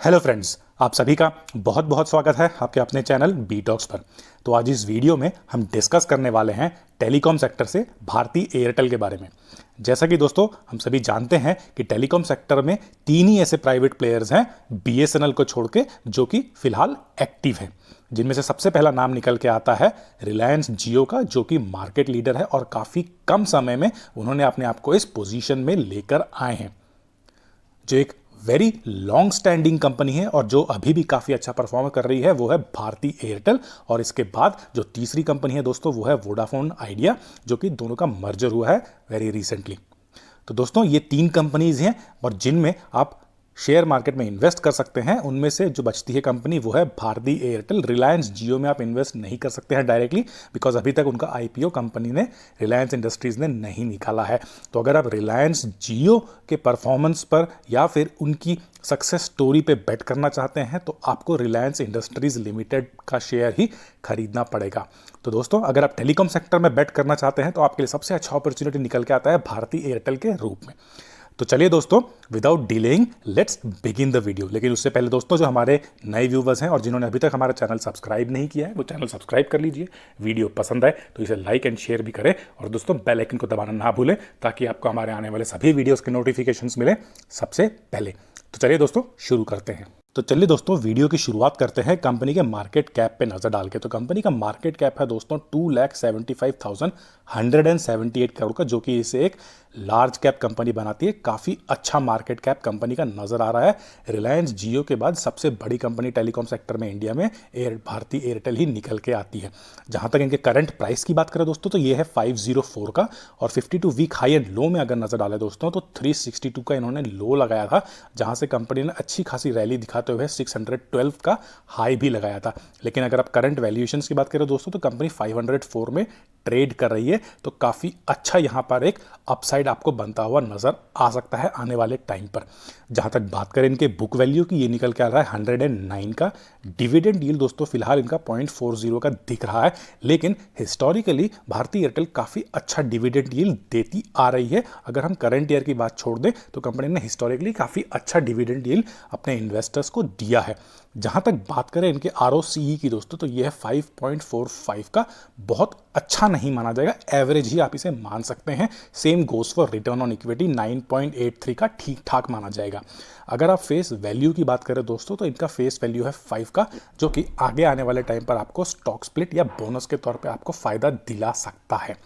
Hello friends, आप सभी का बहुत बहुत स्वागत है आपके अपने चैनल बी टॉक्स पर। तो आज इस वीडियो में हम डिस्कस करने वाले हैं टेलीकॉम सेक्टर से भारती एयरटेल के बारे में। जैसा कि दोस्तों हम सभी जानते हैं कि टेलीकॉम सेक्टर में तीन ही ऐसे प्राइवेट प्लेयर्स हैं बीएसएनएल को छोड़ के जो कि फिलहाल एक्टिव हैं, जिनमें से सबसे पहला नाम निकल के आता है रिलायंस जियो का, जो कि मार्केट लीडर है और काफ़ी कम समय में उन्होंने अपने आप को इस पोजीशन में लेकर आए हैं, जो एक वेरी लॉन्ग स्टैंडिंग कंपनी है और जो अभी भी काफ़ी अच्छा परफॉर्म कर रही है वो है भारती एयरटेल। और इसके बाद जो तीसरी कंपनी है दोस्तों वो है वोडाफोन आइडिया, जो कि दोनों का मर्जर हुआ है वेरी रिसेंटली। तो दोस्तों ये तीन कंपनीज हैं और जिनमें आप शेयर मार्केट में इन्वेस्ट कर सकते हैं। उनमें से जो बचती है कंपनी वो है भारती एयरटेल। रिलायंस जियो में आप इन्वेस्ट नहीं कर सकते हैं डायरेक्टली, बिकॉज अभी तक उनका आईपीओ कंपनी ने रिलायंस इंडस्ट्रीज ने नहीं निकाला है। तो अगर आप रिलायंस जियो के परफॉर्मेंस पर या फिर उनकी सक्सेस स्टोरी पे बेट करना चाहते हैं तो आपको रिलायंस इंडस्ट्रीज लिमिटेड का शेयर ही खरीदना पड़ेगा। तो दोस्तों अगर आप टेलीकॉम सेक्टर में बेट करना चाहते हैं तो आपके लिए सबसे अच्छा अपॉर्चुनिटी निकल के आता है भारती एयरटेल के रूप में। तो चलिए दोस्तों, without delaying let's begin the video. लेकिन उससे पहले दोस्तों, जो हमारे नए व्यूवर्स हैं और जिन्होंने अभी तक हमारा चैनल सब्सक्राइब नहीं किया है वो चैनल सब्सक्राइब कर लीजिए। वीडियो पसंद आए तो इसे लाइक एंड शेयर भी करें और दोस्तों बेल आइकन को दबाना ना भूलें ताकि आपको हमारे आने वाले सभी वीडियोस के नोटिफिकेशंस मिले सबसे पहले। तो चलिए दोस्तों शुरू करते हैं। तो चलिए दोस्तों वीडियो की शुरुआत करते हैं कंपनी के मार्केट कैप पे नजर डाल के। तो कंपनी का मार्केट कैप है दोस्तों 2,75,178 करोड़ का, जो कि इसे एक लार्ज कैप कंपनी बनाती है। काफ़ी अच्छा मार्केट कैप कंपनी का नजर आ रहा है। रिलायंस जियो के बाद सबसे बड़ी कंपनी टेलीकॉम सेक्टर में इंडिया में भारती एयरटेल ही निकल के आती है। जहां तक इनके करंट प्राइस की बात करें दोस्तों तो ये है 504 का, और 52 वीक हाई एंड लो में अगर नजर डाले दोस्तों तो 362 का इन्होंने लो लगाया था, जहां से कंपनी ने अच्छी खासी रैली दिखाते हुए 612 का हाई भी लगाया था। लेकिन अगर आप करंट वैल्यूएशंस की बात करें दोस्तों तो कंपनी 504 में ट्रेड कर रही है। तो काफ़ी अच्छा यहां पर एक अपसाइड आपको बनता हुआ नजर आ सकता है आने वाले टाइम पर। जहां तक बात करें इनके बुक वैल्यू की, ये निकल के आ रहा है 109 का। डिविडेंड यील्ड दोस्तों फिलहाल इनका 0.40 का दिख रहा है, लेकिन हिस्टोरिकली भारती एयरटेल काफ़ी अच्छा डिविडेंड यील्ड देती आ रही है। अगर हम करंट ईयर की बात छोड़ दें तो कंपनी ने हिस्टोरिकली काफ़ी अच्छा डिविडेंड यील्ड अपने इन्वेस्टर्स को दिया है। जहां तक बात करें इनके आरओसीई की दोस्तों तो ये है 5.45 का। बहुत अच्छा नहीं माना जाएगा, एवरेज ही आप इसे मान सकते हैं। Same goes for return on equity 9.83 का ठीक ठाक माना जाएगा। अगर आप फेस वैल्यू की बात करें दोस्तों तो इनका फेस वैल्यू है 5 का, जो कि आगे आने वाले टाइम पर आपको स्टॉक स्प्लिट या बोनस के तौर पे आपको फायदा दिला सकता है।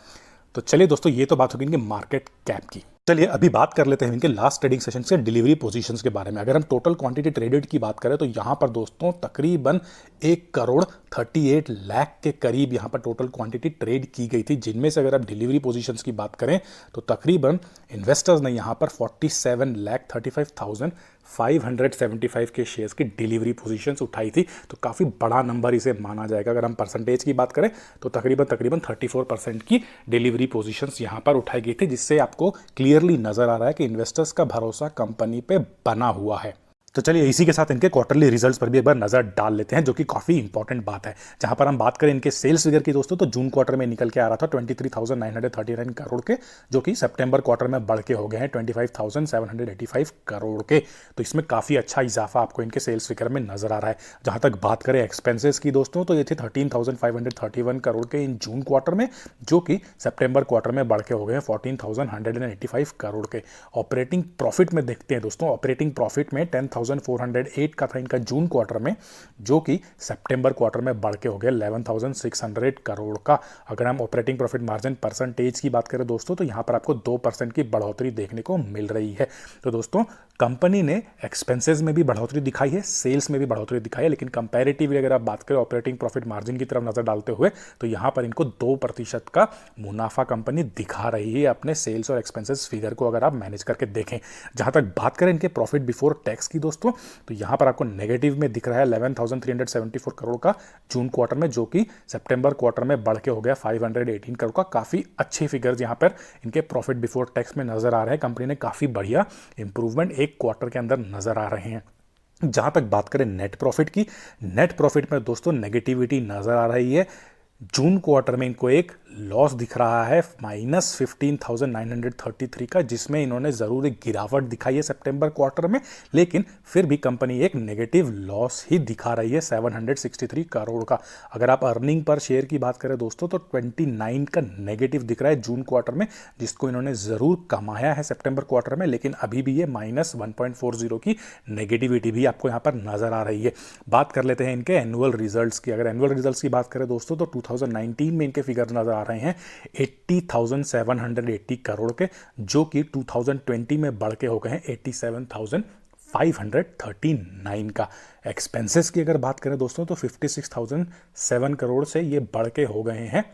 तो चलिए दोस्तों, ये तो बात होगी इनके मार्केट कैप की। चलिए अभी बात कर लेते हैं इनके लास्ट ट्रेडिंग सेशन के डिलीवरी पोजीशंस के बारे में। अगर हम टोटल क्वांटिटी ट्रेडेड की बात करें तो यहां पर दोस्तों तकरीबन 1,38,00,000 के करीब यहां पर टोटल क्वांटिटी ट्रेड की गई थी, जिनमें से अगर आप डिलीवरी पोजीशंस की बात करें तो तकरीबन इन्वेस्टर्स ने यहां पर 47,35,575 के शेयर्स की डिलीवरी पोजीशंस उठाई थी। तो काफ़ी बड़ा नंबर इसे माना जाएगा। अगर हम परसेंटेज की बात करें तो तकरीबन 34% की डिलीवरी पोजीशंस यहां पर उठाई गई थी, जिससे आपको क्लियरली नजर आ रहा है कि इन्वेस्टर्स का भरोसा कंपनी पे बना हुआ है। तो चलिए इसी के साथ इनके क्वार्टरली रिजल्ट्स पर भी एक बार नजर डाल लेते हैं, जो कि काफी इंपॉर्टेंट बात है। जहां पर हम बात करें इनके सेल्स फिगर की दोस्तों तो जून क्वार्टर में निकल के आ रहा था 23,939 करोड़ के, जो कि सितंबर क्वार्टर में बढ़ के हो गए हैं 25,785 करोड़ के। तो इसमें काफी अच्छा इजाफा आपको इनके सेल्स फिगर में नजर आ रहा है। जहां तक बात करें एक्सपेंसेस की दोस्तों तो ये थे 13,531 करोड़ के इन जून क्वार्टर में, जो कि सितंबर क्वार्टर में बढ़ के हो गए हैं 14,185 करोड़ के। ऑपरेटिंग प्रॉफिट में देखते हैं दोस्तों, ऑपरेटिंग प्रॉफिट में 10,408 का था इनका जून क्वार्टर में, जो कि सितंबर क्वार्टर में बढ़ के हो गया 11,600 करोड़ का। अगर हम ऑपरेटिंग प्रॉफिट मार्जिन परसेंटेज की बात करें दोस्तों तो यहां पर आपको 2% की बढ़ोतरी देखने को मिल रही है। तो दोस्तों कंपनी ने एक्सपेंसेस में भी बढ़ोतरी दिखाई है, सेल्स में भी बढ़ोतरी दिखाई है, लेकिन कंपैरेटिवली अगर आप बात करें ऑपरेटिंग प्रॉफिट मार्जिन की तरफ नजर डालते हुए तो यहां पर इनको 2% का मुनाफा कंपनी दिखा रही है अपने सेल्स और एक्सपेंसेस फिगर को अगर आप मैनेज करके देखें। जहां तक बात करें इनके प्रॉफिट बिफोर टैक्स की दोस्तों तो यहां पर आपको नेगेटिव में दिख रहा है 11,374 करोड़ का जून क्वार्टर में, जो कि सितंबर क्वार्टर में बढ़ के हो गया 518 करोड़ का। काफी अच्छे फिगर्स यहां पर इनके प्रॉफिट बिफोर टैक्स में नजर आ रहे हैं। कंपनी ने काफी बढ़िया इंप्रूवमेंट एक क्वार्टर के अंदर नजर आ रहे हैं। जहां तक बात करें नेट प्रॉफिट की, नेट प्रॉफिट में दोस्तों नेगेटिविटी नजर आ रही है। जून क्वार्टर में इनको एक लॉस दिख रहा है -15,933 का, जिसमें इन्होंने ज़रूर एक गिरावट दिखाई है सितंबर क्वार्टर में, लेकिन फिर भी कंपनी एक नेगेटिव लॉस ही दिखा रही है 763 करोड़ का। अगर आप अर्निंग पर शेयर की बात करें दोस्तों तो 29 का नेगेटिव दिख रहा है जून क्वार्टर में, जिसको इन्होंने ज़रूर कमाया है सितंबर क्वार्टर में, लेकिन अभी भी ये -1.40 की नेगेटिविटी भी आपको यहाँ पर नज़र आ रही है। बात कर लेते हैं इनके एनुअल रिजल्ट्स की। अगर एनुअल रिजल्ट्स की बात करें दोस्तों तो 2019 में इनके फिगर नज़र आ रहे हैं 80,780 करोड़ के, जो कि 2020 में बढ़ के हो गए हैं 87,539 का। एक्सपेंसेस की अगर बात करें दोस्तों तो 56,007 करोड़ से ये बढ़ के हो गए हैं,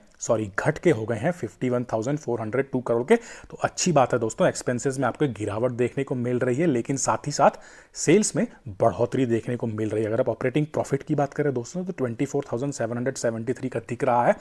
घट के हो गए हैं 51,402 करोड़ के। तो अच्छी बात है दोस्तों, एक्सपेंसेस में आपको एक गिरावट देखने को मिल रही है, लेकिन साथ ही साथ सेल्स में बढ़ोतरी देखने को मिल रही है। अगर आप ऑपरेटिंग प्रॉफिट की बात करें दोस्तों तो 24,773 का दिख रहा है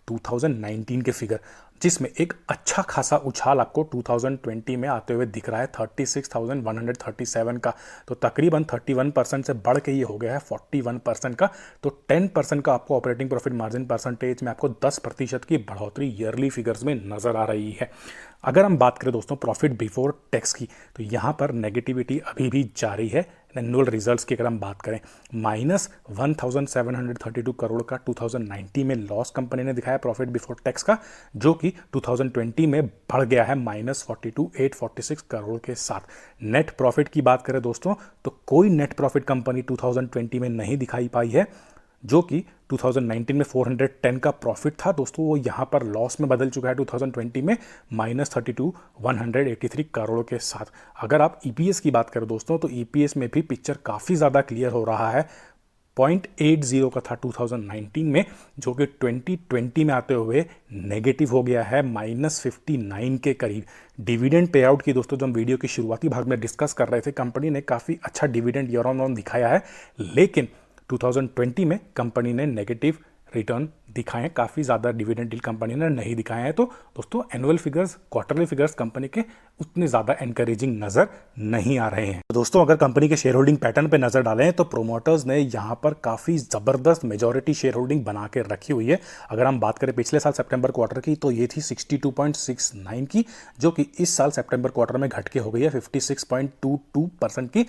2019 के फिगर, जिसमें एक अच्छा खासा उछाल आपको 2020 में आते हुए दिख रहा है 36,137 का। तो तकरीबन 31% से बढ़ के ये हो गया है 41% का। तो 10% का आपको ऑपरेटिंग प्रॉफिट मार्जिन परसेंटेज में आपको 10% की बढ़ोतरी ईयरली फिगर्स में नजर आ रही है। अगर हम बात करें दोस्तों प्रॉफिट बिफोर टैक्स की, तो यहाँ पर नेगेटिविटी अभी भी जारी है। एनुअल रिजल्ट्स की अगर हम बात करें, -1,732 करोड़ का 2019 में लॉस कंपनी ने दिखाया प्रॉफिट बिफोर टैक्स का, जो कि 2020 में बढ़ गया है -42,846 करोड़ के साथ। नेट प्रॉफिट की बात करें दोस्तों तो कोई नेट प्रॉफिट कंपनी 2020 में नहीं दिखाई पाई है, जो कि 2019 में 410 का प्रॉफिट था दोस्तों, वो यहाँ पर लॉस में बदल चुका है 2020 में -32,183 करोड़ के साथ। अगर आप ईपीएस की बात करें दोस्तों तो ईपीएस में भी पिक्चर काफ़ी ज़्यादा क्लियर हो रहा है। 0.80 का था 2019 में, जो कि 2020 में आते हुए नेगेटिव हो गया है -59 के करीब। डिविडेंड पे आउट की दोस्तों जो हम वीडियो की शुरुआती भाग में डिस्कस कर रहे थे, कंपनी ने काफ़ी अच्छा डिविडेंड ईयर ऑन दिखाया है, लेकिन 2020 में कंपनी ने नेगेटिव रिटर्न दिखाए हैं, काफ़ी ज़्यादा डिविडेंड डील कंपनी ने नहीं दिखाए हैं। तो दोस्तों annual figures, quarterly figures company के उतने ज़्यादा एनकरेजिंग नज़र नहीं आ रहे हैं। तो दोस्तों अगर कंपनी के शेयर होल्डिंग पैटर्न पे नज़र डालें तो प्रोमोटर्स ने यहाँ पर काफ़ी ज़बरदस्त मेजॉरिटी शेयर होल्डिंग बना के रखी हुई है। अगर हम बात करें पिछले साल सितंबर क्वार्टर की तो ये थी 62.69 की, जो कि इस साल सितंबर क्वार्टर में घट के हो गई है 56.22% की।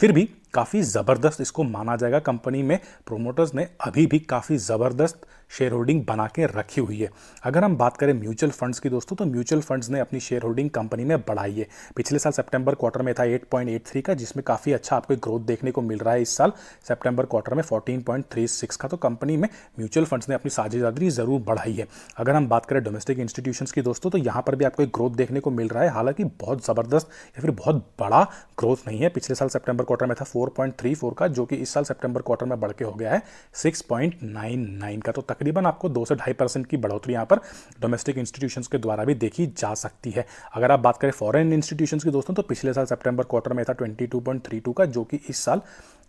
फिर भी काफ़ी ज़बरदस्त इसको माना जाएगा। कंपनी में प्रोमोटर्स ने अभी भी काफ़ी ज़बरदस्त शेयर होल्डिंग बना के रखी हुई है। अगर हम बात करें म्यूचुअल फंड्स की दोस्तों तो म्यूचुअल फंड्स ने अपनी शेयर होल्डिंग कंपनी में बढ़ाई है। पिछले साल सितंबर क्वार्टर में था 8.83 का, जिसमें काफ़ी अच्छा आपको ग्रोथ देखने को मिल रहा है। इस साल सितंबर क्वार्टर में 14.36 का। तो कंपनी में म्यूचुअल फंड्स ने अपनी साझेदारी ज़रूर बढ़ाई है। अगर हम बात करें डोमेस्टिक इंस्टीट्यूशंस की दोस्तों तो यहाँ पर भी आपको एक ग्रोथ देखने को मिल रहा है, हालांकि बहुत ज़बरदस्त या फिर बहुत बड़ा ग्रोथ नहीं है। पिछले साल सितंबर क्वार्टर में था 4.34 का, जो कि इस साल सितंबर क्वार्टर में बढ़ के हो गया है 6.99 का। तो तकरीबन आपको 2 से 2.5% की बढ़ोतरी यहाँ पर डोमेस्टिक इंस्टीट्यूशंस के द्वारा भी देखी जा सकती है। अगर आप बात करें फॉरेन इंस्टीट्यूशंस की दोस्तों तो पिछले साल सितंबर क्वार्टर में था 22.32 का, जो कि इस साल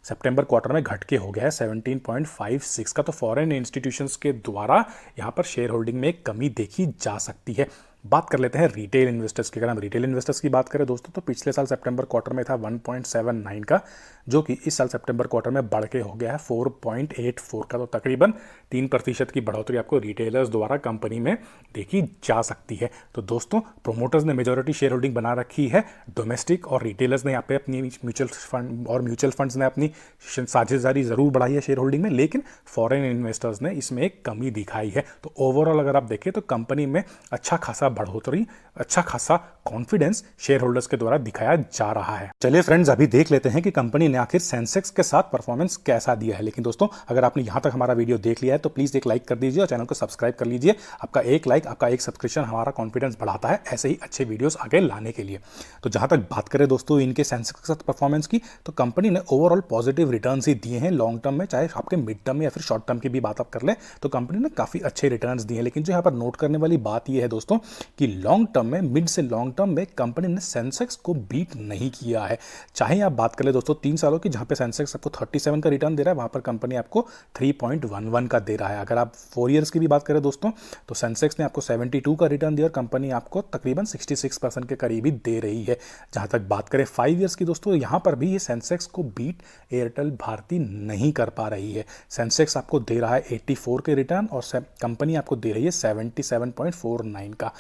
सितंबर क्वार्टर में घट के हो गया है 17.56 का। तो फॉरेन इंस्टीट्यूशंस के द्वारा यहाँ पर शेयर होल्डिंग में एक कमी देखी जा सकती है। बात कर लेते हैं रिटेल इन्वेस्टर्स की। अगर हम रिटेल इन्वेस्टर्स की बात करें दोस्तों तो पिछले साल सितंबर क्वार्टर में था 1.79 का, जो कि इस साल सितंबर क्वार्टर में बढ़ के हो गया है 4.84 का। तो तकरीबन 3% की बढ़ोतरी आपको रिटेलर्स द्वारा कंपनी में देखी जा सकती है। तो दोस्तों प्रोमोटर्स ने मेजॉरिटी शेयर होल्डिंग बना रखी है, डोमेस्टिक और रिटेलर्स ने यहाँ पे अपनी म्यूचुअल फंड और म्यूचुअल फंड्स ने अपनी साझेदारी ज़रूर बढ़ाई है शेयर होल्डिंग में, लेकिन फॉरेन इन्वेस्टर्स ने इसमें एक कमी दिखाई है। तो ओवरऑल अगर आप देखें तो कंपनी में अच्छा खासा बढ़ोतरी, अच्छा खासा कॉन्फिडेंस शेयर होल्डर्स के द्वारा दिखाया जा रहा है। चलिए फ्रेंड्स, अभी देख लेते हैं कि कंपनी ने आखिर सेंसेक्स के साथ परफॉर्मेंस कैसा दिया है। लेकिन दोस्तों अगर आपने यहां तक हमारा वीडियो देख लिया है तो प्लीज एक लाइक कर दीजिए और चैनल को सब्सक्राइब कर लीजिए। आपका एक लाइक, आपका एक सब्सक्रिप्शन हमारा कॉन्फिडेंस बढ़ाता है ऐसे ही अच्छे वीडियोस आगे लाने के लिए। तो जहां तक बात करें दोस्तों इनके सेंसेक्स के साथ परफॉर्मेंस की, तो कंपनी ने ओवरऑल पॉजिटिव रिटर्न ही दिए हैं लॉन्ग टर्म में, चाहे आपके मिड टर्म या फिर शॉर्ट टर्म की भी बात आप कर लें तो कंपनी ने काफी अच्छे रिटर्न दिए हैं। लेकिन जो यहाँ पर नोट करने वाली बात यह है दोस्तों कि लॉन्ग टर्म में, मिड से लॉन्ग लॉन्ग टर्म में कंपनी ने सेंसेक्स को बीट नहीं किया है। चाहे आप बात कर ले दोस्तों 3 सालों की, जहां पे सेंसेक्स आपको 37 का रिटर्न दे रहा है, वहां पर कंपनी आपको 3.11 का दे रहा है। अगर आप 4 ईयर्स की भी बात करें दोस्तों, तो सेंसेक्स ने आपको 72 का रिटर्न दिया और कंपनी आपको तकरीबन 66% के करीब ही दे रही है। जहां तक बात करें 5 ईयर्स की दोस्तों, यहां पर भी ये सेंसेक्स को बीट एयरटेल भारती नहीं कर पा रही है। सेंसेक्स आपको दे रहा है 84 के रिटर्न और कंपनी आपको दे रही है 77.49 का।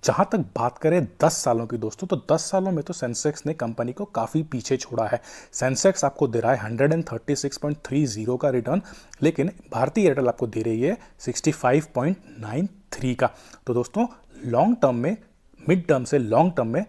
जहां तक बात करें 10 सालों की दोस्तों, तो 10 सालों में तो सेंसेक्स ने कंपनी को काफी पीछे छोड़ा है। सेंसेक्स आपको दे रहा है 136.30 का रिटर्न, लेकिन भारती एयरटेल आपको दे रही है 65.93 का। तो दोस्तों लॉन्ग टर्म में, मिड टर्म से लॉन्ग टर्म में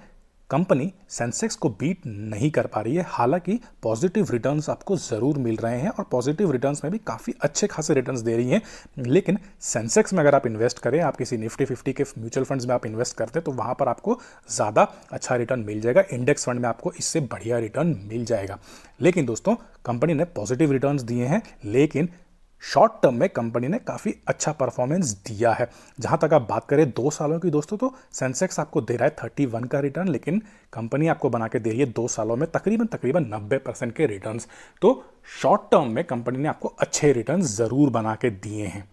कंपनी सेंसेक्स को बीट नहीं कर पा रही है। हालांकि पॉजिटिव रिटर्न्स आपको ज़रूर मिल रहे हैं और पॉजिटिव रिटर्न्स में भी काफ़ी अच्छे खासे रिटर्न्स दे रही हैं, लेकिन सेंसेक्स में अगर आप इन्वेस्ट करें, आप किसी निफ्टी 50 के म्यूचुअल फंड्स में आप इन्वेस्ट करते हैं, तो वहाँ पर आपको ज़्यादा अच्छा रिटर्न मिल जाएगा। इंडेक्स फंड में आपको इससे बढ़िया रिटर्न मिल जाएगा। लेकिन दोस्तों कंपनी ने पॉजिटिव रिटर्न्स दिए हैं, लेकिन शॉर्ट टर्म में कंपनी ने काफ़ी अच्छा परफॉर्मेंस दिया है। जहां तक आप बात करें 2 सालों की दोस्तों, तो सेंसेक्स आपको दे रहा है 31 का रिटर्न, लेकिन कंपनी आपको बना के दे रही है 2 सालों में तकरीबन 90% के रिटर्न्स। तो शॉर्ट टर्म में कंपनी ने आपको अच्छे रिटर्न्स ज़रूर बना के दिए हैं।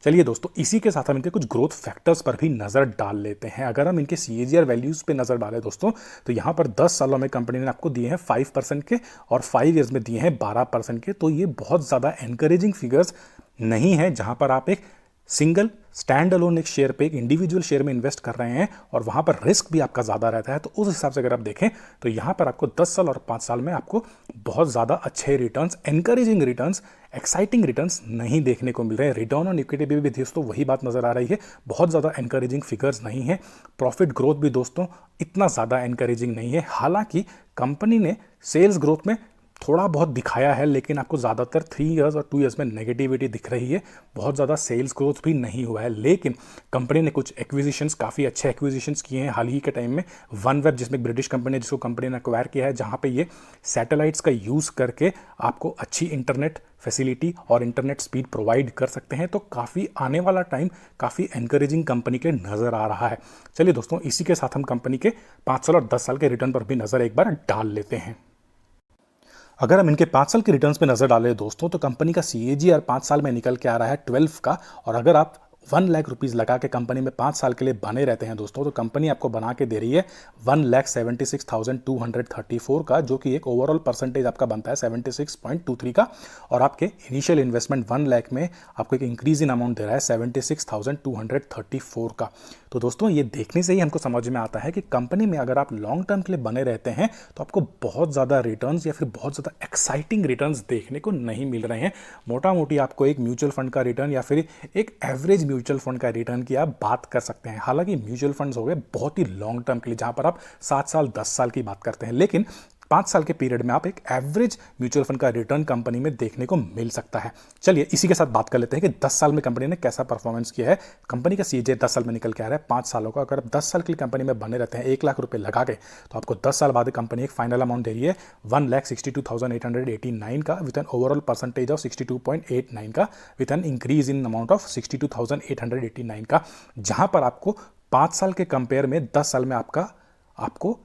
चलिए दोस्तों, इसी के साथ हम इनके कुछ ग्रोथ फैक्टर्स पर भी नज़र डाल लेते हैं। अगर हम इनके CAGR वैल्यूज़ पे नज़र डालें दोस्तों, तो यहाँ पर 10 सालों में कंपनी ने आपको दिए हैं 5% के और 5 ईयर्स में दिए हैं 12% के। तो ये बहुत ज़्यादा एनकरेजिंग फिगर्स नहीं है, जहाँ पर आप एक सिंगल स्टैंड अलोन एक शेयर पे, एक इंडिविजुअल शेयर में इन्वेस्ट कर रहे हैं और वहाँ पर रिस्क भी आपका ज़्यादा रहता है। तो उस हिसाब से अगर आप देखें तो यहाँ पर आपको 10 साल और 5 साल में आपको बहुत ज़्यादा अच्छे returns, encouraging returns, exciting returns नहीं देखने को मिल रहे हैं। रिटर्न ऑन इक्विटी भी दोस्तों वही बात नज़र आ रही है, बहुत ज़्यादा एनकरेजिंग फिगर्स नहीं है। प्रॉफिट ग्रोथ भी दोस्तों इतना ज़्यादा एनकरेजिंग नहीं है। हालांकि कंपनी ने सेल्स ग्रोथ में थोड़ा बहुत दिखाया है, लेकिन आपको ज़्यादातर 3 ईयर्स और 2 ईयर्स में नेगेटिविटी दिख रही है। बहुत ज़्यादा सेल्स ग्रोथ भी नहीं हुआ है। लेकिन कंपनी ने कुछ एक्विजिशंस, काफ़ी अच्छे एक्विजिशंस किए हैं हाल ही के टाइम में। OneWeb, जिसमें ब्रिटिश कंपनी है, जिसको कंपनी ने एक्वायर किया है, जहाँ पे ये सैटेलाइट्स का यूज़ करके आपको अच्छी इंटरनेट फैसिलिटी और इंटरनेट स्पीड प्रोवाइड कर सकते हैं। तो काफ़ी आने वाला टाइम काफ़ी एनकरेजिंग कंपनी के नज़र आ रहा है। चलिए दोस्तों, इसी के साथ हम कंपनी के 5 साल और 10 साल के रिटर्न पर भी नज़र एक बार डाल लेते हैं। अगर हम इनके 5 साल के रिटर्न्स पे नज़र डालें दोस्तों, तो कंपनी का CAGR 5 साल में निकल के आ रहा है 12 का। और अगर आप 1 लाख रुपीज़ लगा के कंपनी में 5 साल के लिए बने रहते हैं दोस्तों, तो कंपनी आपको बना के दे रही है 1,76,234 का, जो कि एक ओवरऑल परसेंटेज आपका बनता है 76.23 का। और आपके इनिशियल इन्वेस्टमेंट 1 लाख में आपको एक इंक्रीज इन अमाउंट दे रहा है 76,234 का। तो दोस्तों ये देखने से ही हमको समझ में आता है कि कंपनी में अगर आप लॉन्ग टर्म के लिए बने रहते हैं, तो आपको बहुत ज़्यादा रिटर्न्स या फिर बहुत ज़्यादा एक्साइटिंग रिटर्न्स देखने को नहीं मिल रहे हैं। मोटा मोटी आपको एक म्यूचुअल फंड का रिटर्न या फिर एक एवरेज म्यूचुअल फंड का रिटर्न की आप बात कर सकते हैं। हालांकि म्यूचुअल फंड्स हो गए बहुत ही लॉन्ग टर्म के लिए, जहां पर आप 7 साल 10 साल की बात करते हैं, लेकिन 5 साल के पीरियड में आप एक एवरेज म्यूचुअल फंड का रिटर्न कंपनी में देखने को मिल सकता है। चलिए इसी के साथ बात कर लेते हैं कि 10 साल में कंपनी ने कैसा परफॉर्मेंस किया है। कंपनी का CAGR 10 साल में निकल के आ रहा है 5 सालों का। अगर आप 10 साल के लिए कंपनी में बने रहते हैं 1 लाख रुपए लगा के, तो आपको 10 साल बाद कंपनी एक फाइनल अमाउंट दे रही है 1,62,889 का, with an overall percentage of 62.89 का, with an increase in amount of 62,889 का। जहां पर आपको 5 साल के कंपेयर में 10 साल में आपको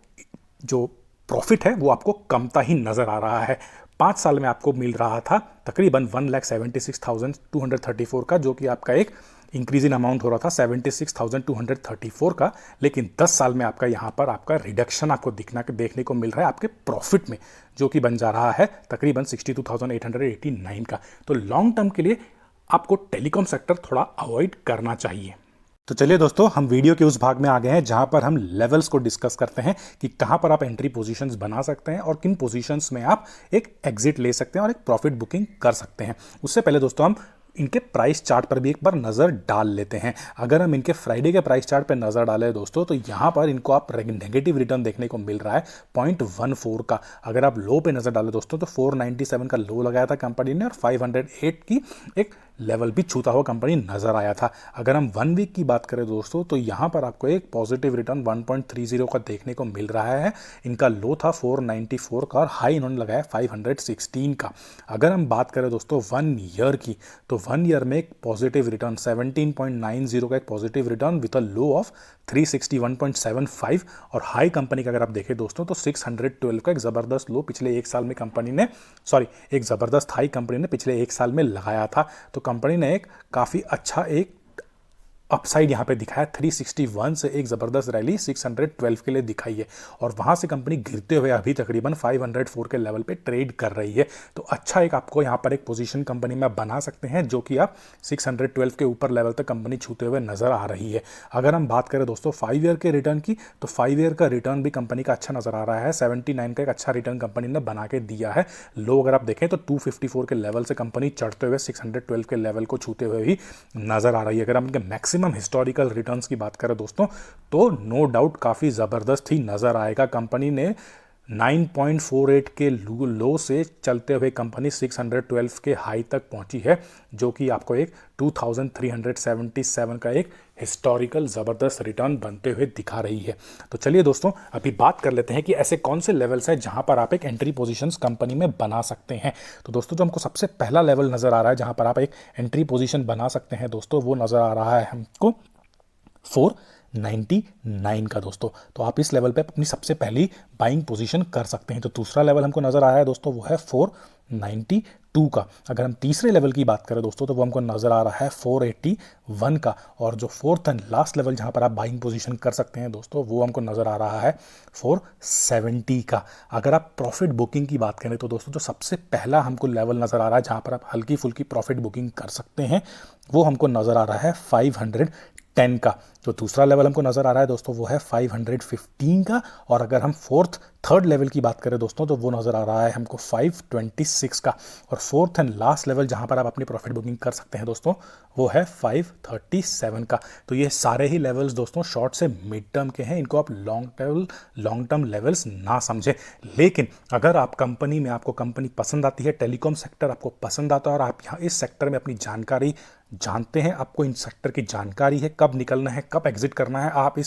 जो प्रॉफिट है वो आपको कमता ही नजर आ रहा है। 5 साल में आपको मिल रहा था तकरीबन 1,76,234 का, जो कि आपका एक इंक्रीज इन अमाउंट हो रहा था 76,234 का। लेकिन 10 साल में आपका यहाँ पर आपका रिडक्शन आपको देखने को मिल रहा है आपके प्रॉफिट में, जो कि बन जा रहा है तकरीबन 62,889 का। तो लॉन्ग टर्म के लिए आपको टेलीकॉम सेक्टर थोड़ा अवॉइड करना चाहिए। तो चलिए दोस्तों, हम वीडियो के उस भाग में आ गए हैं जहां पर हम लेवल्स को डिस्कस करते हैं कि कहां पर आप एंट्री पोजीशंस बना सकते हैं और किन पोजीशंस में आप एक एग्जिट ले सकते हैं और एक प्रॉफिट बुकिंग कर सकते हैं। उससे पहले दोस्तों हम इनके प्राइस चार्ट पर भी एक बार नज़र डाल लेते हैं। अगर हम इनके फ्राइडे के प्राइस चार्ट पर नज़र डालें दोस्तों, तो यहाँ पर इनको आप नेगेटिव रिटर्न देखने को मिल रहा है 0.14 का। अगर आप लो पे नज़र डालें दोस्तों, तो 497 का लो लगाया था कंपनी ने और 508 की एक लेवल भी छूता हुआ कंपनी नज़र आया था। अगर हम 1 वीक की बात करें दोस्तों, तो यहाँ पर आपको एक पॉजिटिव रिटर्न 1.30 का देखने को मिल रहा है। इनका लो था 494 का और हाई इन्होंने लगाया 516 का। अगर हम बात करें दोस्तों 1 ईयर की, तो 1 ईयर में एक पॉजिटिव रिटर्न 17.90 का एक positive return with a low of 361.75 और हाई कंपनी का अगर आप देखें दोस्तों तो 612 का एक ज़बरदस्त लो पिछले एक साल में कंपनी ने एक ज़बरदस्त हाई कंपनी ने पिछले एक साल में लगाया था। तो कंपनी ने एक काफ़ी अच्छा एक अपसाइड यहाँ पे दिखाया 361 से एक ज़बरदस्त रैली 612 के लिए दिखाई है और वहाँ से कंपनी गिरते हुए अभी तकरीबन 504 के लेवल पे ट्रेड कर रही है। तो अच्छा एक आपको यहाँ पर एक पोजीशन कंपनी में बना सकते हैं जो कि आप 612 के ऊपर लेवल तक कंपनी छूते हुए नज़र आ रही है। अगर हम बात करें दोस्तों 5 ईयर के रिटर्न की तो 5 ईयर का रिटर्न भी कंपनी का अच्छा नज़र आ रहा है। 79 का एक अच्छा रिटर्न कंपनी ने बना के दिया है। लो अगर आप देखें तो 254 के लेवल से कंपनी चढ़ते हुए 612 के लेवल को छूते हुए भी नज़र आ रही है। अगर हम इनके मैक्सिमम हिस्टोरिकल रिटर्न्स की बात करें दोस्तों तो नो डाउट काफ़ी ज़बरदस्त ही नज़र आएगा। कंपनी ने 9.48 के लो से चलते हुए कंपनी 612 के हाई तक पहुंची है जो कि आपको एक 2377 का एक हिस्टोरिकल ज़बरदस्त रिटर्न बनते हुए दिखा रही है। तो चलिए दोस्तों अभी बात कर लेते हैं कि ऐसे कौन से लेवल्स हैं जहां पर आप एक एंट्री पोजीशंस कंपनी में बना सकते हैं। तो दोस्तों जो हमको सबसे पहला लेवल नज़र आ रहा है जहां पर आप एक एंट्री पोजीशन बना सकते हैं दोस्तों वो नज़र आ रहा है हमको 499 का दोस्तों। तो आप इस लेवल पे अपनी सबसे पहली बाइंग पोजीशन कर सकते हैं। तो दूसरा लेवल हमको नज़र आ रहा है दोस्तों वो है 492 का। अगर हम तीसरे लेवल की बात करें दोस्तों तो वो हमको नज़र आ रहा है 481 का और जो फोर्थ एंड लास्ट लेवल जहां पर आप बाइंग पोजीशन कर सकते हैं दोस्तों वो हमको नज़र आ रहा है 470 का। अगर आप प्रॉफिट बुकिंग की बात करें तो दोस्तों जो सबसे पहला हमको लेवल नज़र आ रहा है जहां पर आप हल्की फुल्की प्रॉफिट बुकिंग कर सकते हैं वो हमको नज़र आ रहा है 510 का। जो दूसरा लेवल हमको नज़र आ रहा है दोस्तों वो है 515 का और अगर हम थर्ड लेवल की बात करें दोस्तों तो वो नज़र आ रहा है हमको 526 का और फोर्थ एंड लास्ट लेवल जहां पर आप अपनी प्रॉफिट बुकिंग कर सकते हैं दोस्तों वो है 537 का। तो ये सारे ही लेवल्स दोस्तों शॉर्ट से मिड टर्म के हैं, इनको आप लॉन्ग टर्म लेवल्स ना समझें। लेकिन अगर आप कंपनी में आपको कंपनी पसंद आती है, टेलीकॉम सेक्टर आपको पसंद आता है और आप यहाँ इस सेक्टर में अपनी जानकारी जानते हैं, आपको इन सेक्टर की जानकारी है, कब निकलना है कब एग्जिट करना है, आप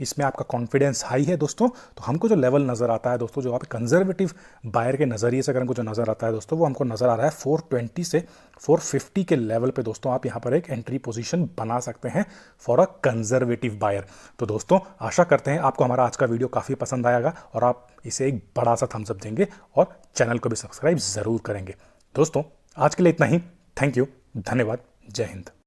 इसमें आपका कॉन्फिडेंस हाई है दोस्तों, तो हमको जो लेवल नज़र आता है दोस्तों जो आप कंजर्वेटिव बायर के नज़रिए से अगर हमको जो नज़र आता है दोस्तों वो हमको नज़र आ रहा है 420 से 450 के लेवल पे दोस्तों आप यहाँ पर एक एंट्री पोजीशन बना सकते हैं फॉर अ कंजर्वेटिव बायर। तो दोस्तों आशा करते हैं आपको हमारा आज का वीडियो काफ़ी पसंद आएगा और आप इसे एक बड़ा सा थम्स अप देंगे और चैनल को भी सब्सक्राइब ज़रूर करेंगे। दोस्तों आज के लिए इतना ही। थैंक यू, धन्यवाद, जय हिंद।